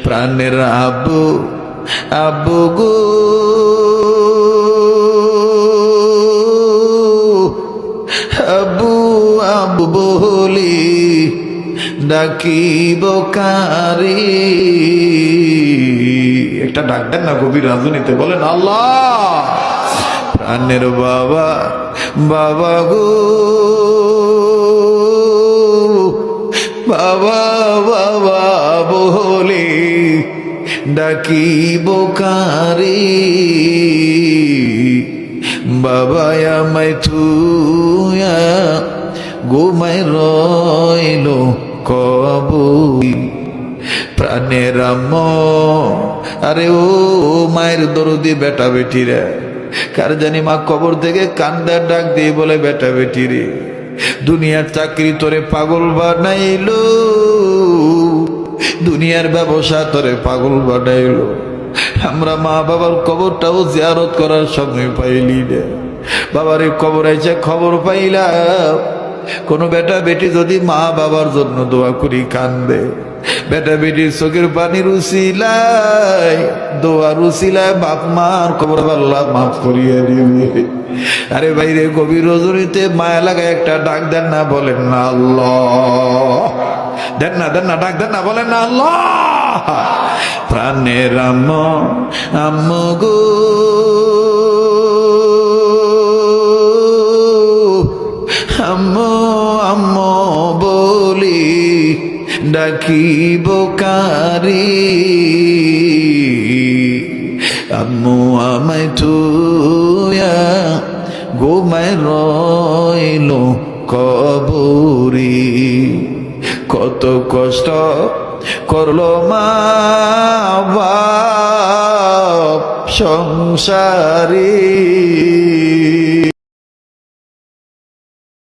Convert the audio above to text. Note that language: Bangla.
প্রাণের আব্বু আব্বু গো আব্বু আব্বু বলি ডাকিব কারে। একটা ডাক দেন না গভীর রাজনীতিতে, বলেন আল্লাহ। প্রাণের বাবা বাবা গো বাবা বাবা বলে ডাকিব কারে। বাবা আমায় থুয়া ঘুমায় রইল কবরে। প্রাণের আম্মা আরে ও মায়ের দরদি বেটা বেটি রে, কার জানি মা কবর থেকে কান্দার ডাক দিয়ে বলে বেটা বেটি রে, দুনিয়ার চাকরি তোরে পাগল বানাইলো, দুনিয়ার ব্যবসা তোরে পাগল বানাইলো, আমরা মা বাবার কবরটাও জিয়ারত করার সময় পাইলি না। বাবার কবর আইছে খবর পাইলাম, কোন বেটা বেটি যদি মা বাবার জন্য দোয়া করি কান্দে, বেটা বেটির চোখের পানির উসিলায় দোয়ার উসিলায় বাপ মার কবর আল্লাহ মাফ করিয়ে দিবে। আরে ভাইরে গভীর রজনীতে মায়া লাগায় একটা ডাক দেন না, বলেন না আল্লাহ। দেন না ডাক দেন না, বলেন না আল্লাহ। প্রাণের আম্মা আম্মু গো আম্মু আম্মু বলি ডাকিব কারে। আম্মু আমায় থুয়া ঘুমায় রইল কবরে। কত কষ্ট করলো মা বাপ সংসারে।